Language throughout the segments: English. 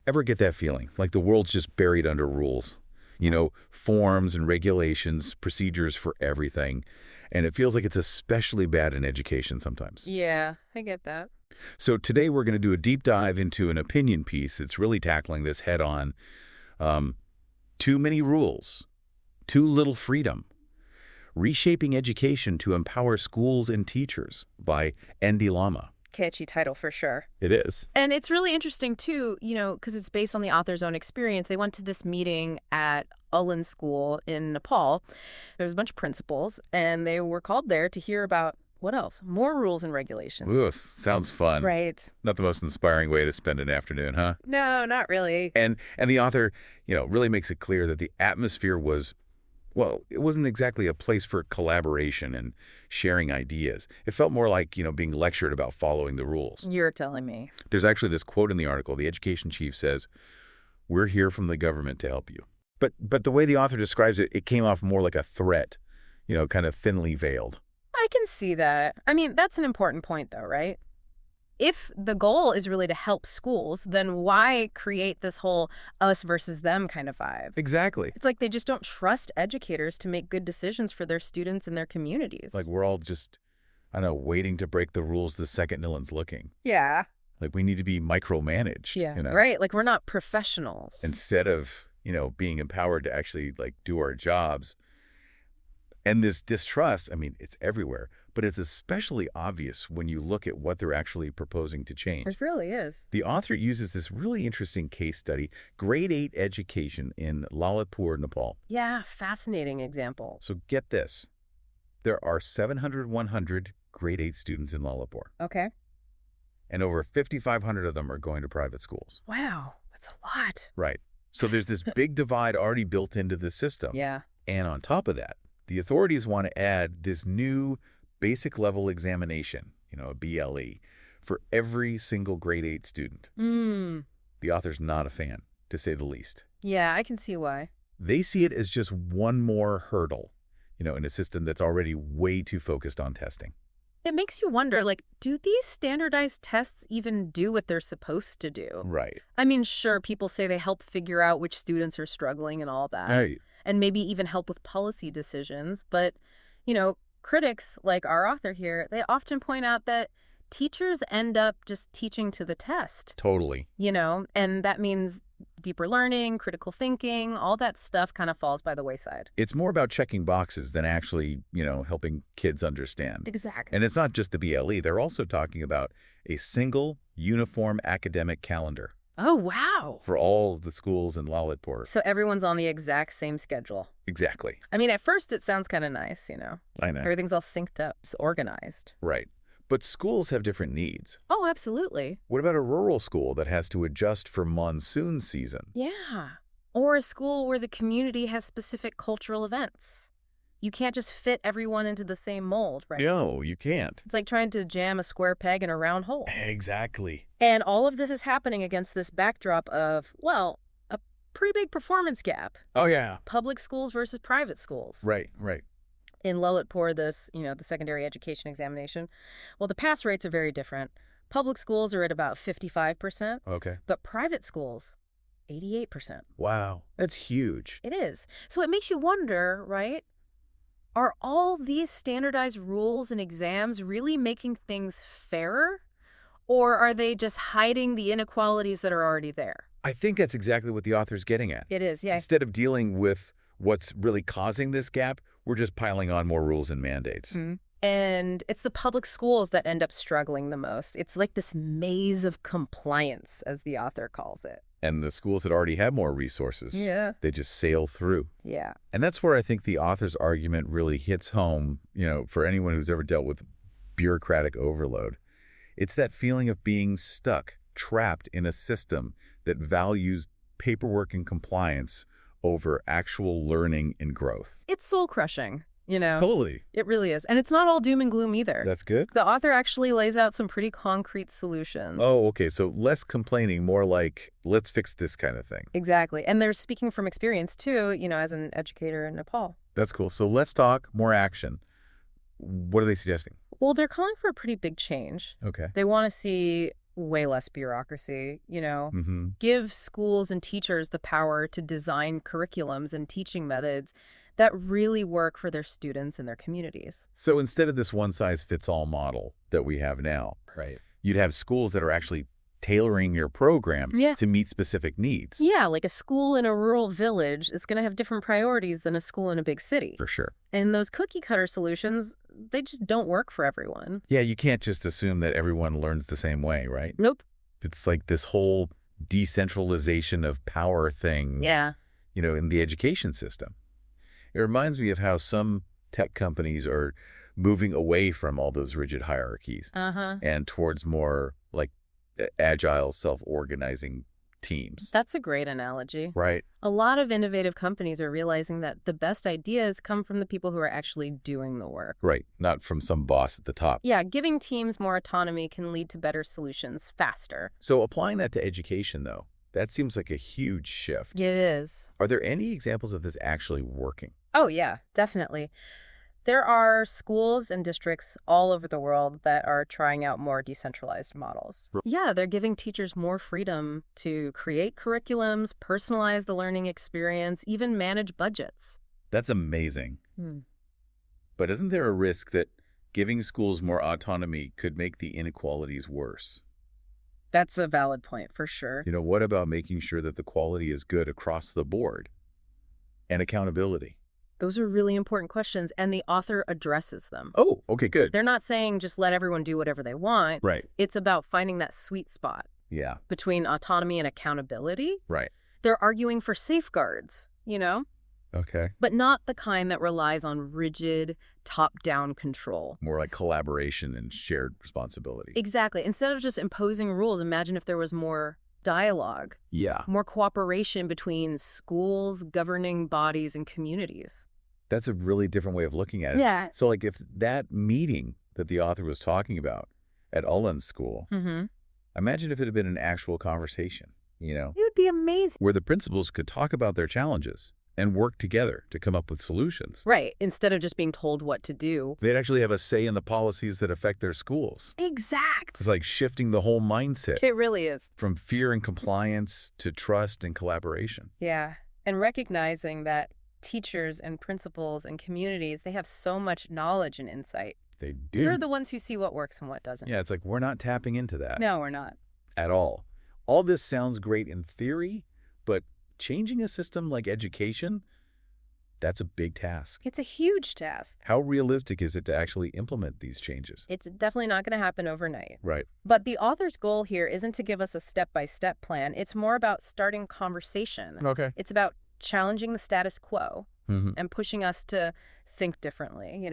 Ever get that feeling? Like the world's just buried under rules. Forms and regulations, procedures for everything. And it feels like it's especially bad in education sometimes. Yeah, I get that. So today we're going to do a deep dive into an opinion piece that's really tackling this head on. Um, Too many rules, too little freedom. Reshaping Education to Empower Schools and Teachers by Andy Lama. Catchy title for sure. It is. And it's really interesting, too, because it's based on the author's own experience. They went to this meeting at Ulin School in Nepal. There was a bunch of principals, and they were called there to hear about, what else? More rules and regulations. Ooh, sounds fun. Right. Not the most inspiring way to spend an afternoon, huh? No, not really. And the author, really makes it clear that the atmosphere was, well, it wasn't exactly a place for collaboration and sharing ideas. It felt more like, being lectured about following the rules. You're telling me. There's actually this quote in the article. The education chief says, "We're here from the government to help you." But the way the author describes it, it came off more like a threat, kind of thinly veiled. I can see that. I mean, that's an important point, though, right? If the goal is really to help schools, then why create this whole us versus them kind of vibe? Exactly. It's like they just don't trust educators to make good decisions for their students and their communities. Like we're all just, I don't know, waiting to break the rules the second no one's looking. Yeah. Like we need to be micromanaged. Yeah, right. Like we're not professionals. Instead of, being empowered to actually do our jobs. And this distrust, I mean, it's everywhere, but it's especially obvious when you look at what they're actually proposing to change. It really is. The author uses this really interesting case study, grade 8 education in Lalitpur, Nepal. Yeah, fascinating example. So get this. There are 100 grade 8 students in Lalitpur, Okay. and over 5,500 of them are going to private schools. Wow, that's a lot. Right. So there's this big divide already built into the system. Yeah. And on top of that, the authorities want to add this new basic level examination, a BLE, for every single grade 8 student. The author's not a fan, to say the least. Yeah, I can see why. They see it as just one more hurdle, in a system that's already way too focused on testing. It makes you wonder, do these standardized tests even do what they're supposed to do? Right. I mean, sure, people say they help figure out which students are struggling and all that. Right. And maybe even help with policy decisions. But, critics like our author here, they often point out that teachers end up just teaching to the test. Totally. And that means deeper learning, critical thinking, all that stuff kind of falls by the wayside. It's more about checking boxes than actually, helping kids understand. Exactly. And it's not just the BLE. They're also talking about a single uniform academic calendar. Oh, wow. For all of the schools in Lalitpur. So everyone's on the exact same schedule. Exactly. I mean, at first it sounds kind of nice, I know. Everything's all synced up. It's organized. Right. But schools have different needs. Oh, absolutely. What about a rural school that has to adjust for monsoon season? Yeah. Or a school where the community has specific cultural events. You can't just fit everyone into the same mold, right? No, you can't. It's like trying to jam a square peg in a round hole. Exactly. And all of this is happening against this backdrop of, well, a pretty big performance gap. Oh, yeah. Public schools versus private schools. Right. In Lalitpur, the secondary education examination, well, the pass rates are very different. Public schools are at about 55%. Okay. But private schools, 88%. Wow. That's huge. It is. So it makes you wonder, right? Are all these standardized rules and exams really making things fairer? Or are they just hiding the inequalities that are already there? I think that's exactly what the author's getting at. It is, yeah. Instead of dealing with what's really causing this gap, we're just piling on more rules and mandates. Mm-hmm. And it's the public schools that end up struggling the most. It's like this maze of compliance, as the author calls it. And the schools that already have more resources, they just sail through. Yeah. And that's where I think the author's argument really hits home, for anyone who's ever dealt with bureaucratic overload. It's that feeling of being stuck, trapped in a system that values paperwork and compliance over actual learning and growth. It's soul-crushing. Totally. It really is. And it's not all doom and gloom either. That's good. The author actually lays out some pretty concrete solutions. Oh, okay. So less complaining, more like, let's fix this kind of thing. Exactly. And they're speaking from experience, too, as an educator in Nepal. That's cool. So less talk, more action. What are they suggesting? Well, they're calling for a pretty big change. Okay. They want to see way less bureaucracy, Hmm. give schools and teachers the power to design curriculums and teaching methods that really work for their students and their communities. So instead of this one-size-fits-all model that we have now, Right. you'd have schools that are actually tailoring your programs Yeah. to meet specific needs. Yeah, like a school in a rural village is going to have different priorities than a school in a big city. For sure. And those cookie cutter solutions, they just don't work for everyone. Yeah, you can't just assume that everyone learns the same way, right? Nope. It's like this whole decentralization of power thing, Yeah. In the education system. It reminds me of how some tech companies are moving away from all those rigid hierarchies Uh-huh. and towards more like agile, self-organizing teams, That's a great analogy. right? A lot of innovative companies are realizing that the best ideas come from the people who are actually doing the work. Right, not from some boss at the top. Yeah, giving teams more autonomy can lead to better solutions faster. So applying that to education, though, that seems like a huge shift. It is. Are there any examples of this actually working? Oh, yeah, definitely. There are schools and districts all over the world that are trying out more decentralized models. Yeah, they're giving teachers more freedom to create curriculums, personalize the learning experience, even manage budgets. That's amazing. Hmm. But isn't there a risk that giving schools more autonomy could make the inequalities worse? That's a valid point, for sure. What about making sure that the quality is good across the board and accountability? Those are really important questions, and the author addresses them. Oh, okay, good. They're not saying just let everyone do whatever they want. Right. It's about finding that sweet spot Yeah, between autonomy and accountability. right. They're arguing for safeguards, Okay. but not the kind that relies on rigid, top-down control. More like collaboration and shared responsibility. Exactly. Instead of just imposing rules, imagine if there was more dialogue, Yeah. more cooperation between schools, governing bodies, and communities. That's a really different way of looking at it. Yeah. So like if that meeting that the author was talking about at Ullin School, Mm-hmm. imagine if it had been an actual conversation, It would be amazing. where the principals could talk about their challenges and work together to come up with solutions. Right. Instead of just being told what to do. They'd actually have a say in the policies that affect their schools. Exact. It's like shifting the whole mindset It really is. from fear and compliance to trust and collaboration. Yeah. And recognizing that teachers and principals and communities, they have so much knowledge and insight. They do. They're the ones who see what works and what doesn't. Yeah, it's like we're not tapping into that No, we're not. at all. All this sounds great in theory, but changing a system like education, that's a big task. It's a huge task. How realistic is it to actually implement these changes? It's definitely not going to happen overnight. Right. But the author's goal here isn't to give us a step-by-step plan. It's more about starting conversation. Okay. It's about challenging the status quo Mm-hmm. and pushing us to think differently,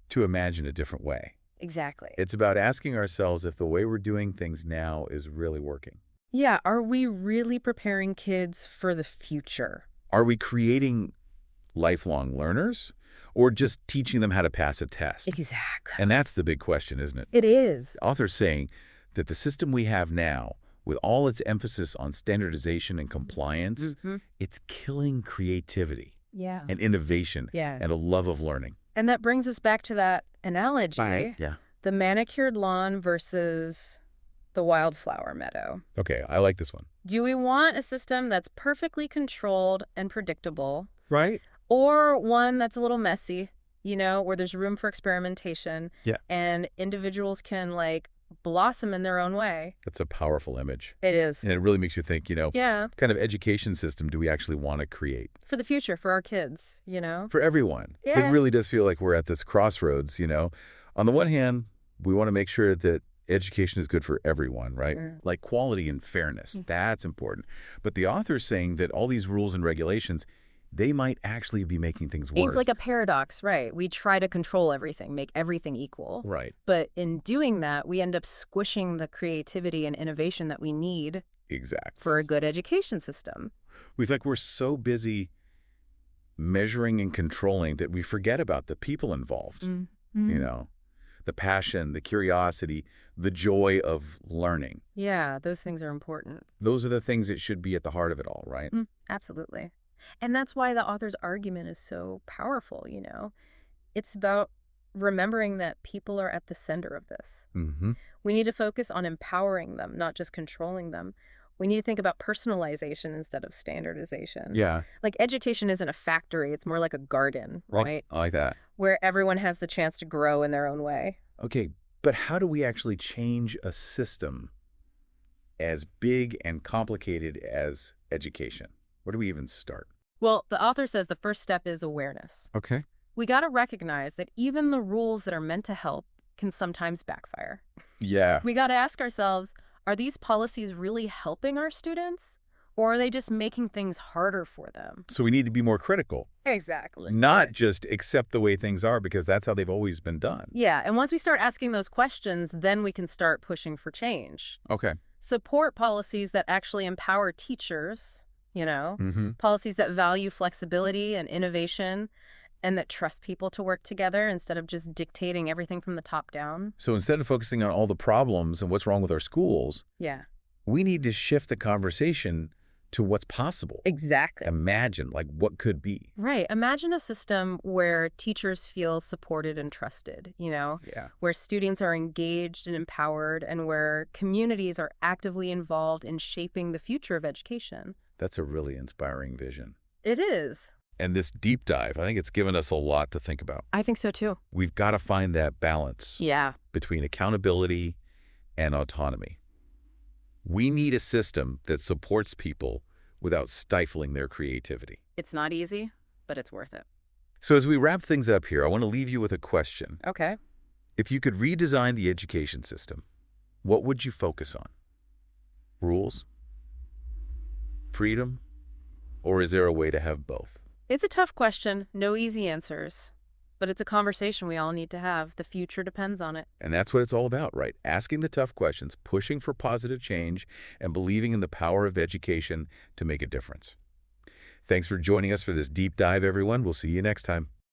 To imagine a different way. Exactly. It's about asking ourselves if the way we're doing things now is really working. Yeah, are we really preparing kids for the future? Are we creating lifelong learners or just teaching them how to pass a test? Exactly. And that's the big question, isn't it? It is. The author's saying that the system we have now, with all its emphasis on standardization and compliance, it's killing creativity Yeah. and innovation Yeah. and a love of learning. And that brings us back to that analogy. Yeah. The manicured lawn versus the wildflower meadow. Okay, I like this one. Do we want a system that's perfectly controlled and predictable, Right? or one that's a little messy, where there's room for experimentation Yeah. and individuals can blossom in their own way? That's a powerful image. It is. And it really makes you think, Yeah, kind of education system do we actually want to create? for the future, for our kids, For everyone. Yeah. It really does feel like we're at this crossroads, On the one hand, we want to make sure that education is good for everyone, right? Like quality and fairness. That's important. But the author's saying that all these rules and regulations, they might actually be making things worse. It's like a paradox, right? We try to control everything, make everything equal. Right. But in doing that, we end up squishing the creativity and innovation that we need Exact. for a good education system. It's like we're so busy measuring and controlling that we forget about the people involved, the passion, the curiosity, the joy of learning. Yeah, those things are important. Those are the things that should be at the heart of it all, right? Absolutely. And that's why the author's argument is so powerful, It's about remembering that people are at the center of this. Mm-hmm. We need to focus on empowering them, not just controlling them. We need to think about personalization instead of standardization. Yeah. Like education isn't a factory, it's more like a garden, right? I like that. Where everyone has the chance to grow in their own way. Okay, but how do we actually change a system as big and complicated as education? Where do we even start? Well, the author says the first step is awareness. Okay. We got to recognize that even the rules that are meant to help can sometimes backfire. Yeah. We got to ask ourselves, are these policies really helping our students? Or are they just making things harder for them? So we need to be more critical, Exactly. not just accept the way things are because that's how they've always been done. Yeah, and once we start asking those questions, then we can start pushing for change. Okay. Support policies that actually empower teachers, Mm-hmm. policies that value flexibility and innovation, and that trust people to work together instead of just dictating everything from the top down. So instead of focusing on all the problems and what's wrong with our schools, Yeah. we need to shift the conversation to what's possible. Exactly. Imagine, like, what could be. Right. Imagine a system where teachers feel supported and trusted, Yeah. where students are engaged and empowered, and where communities are actively involved in shaping the future of education. That's a really inspiring vision. It is. And this deep dive, I think it's given us a lot to think about. I think so too. We've got to find that balance Yeah. between accountability and autonomy. We need a system that supports people without stifling their creativity. It's not easy, but it's worth it. So as we wrap things up here, I want to leave you with a question. Okay. If you could redesign the education system, what would you focus on? Rules? Freedom? Or is there a way to have both? It's a tough question. No easy answers. But it's a conversation we all need to have. The future depends on it. And that's what it's all about, right? Asking the tough questions, pushing for positive change, and believing in the power of education to make a difference. Thanks for joining us for this deep dive, everyone. We'll see you next time.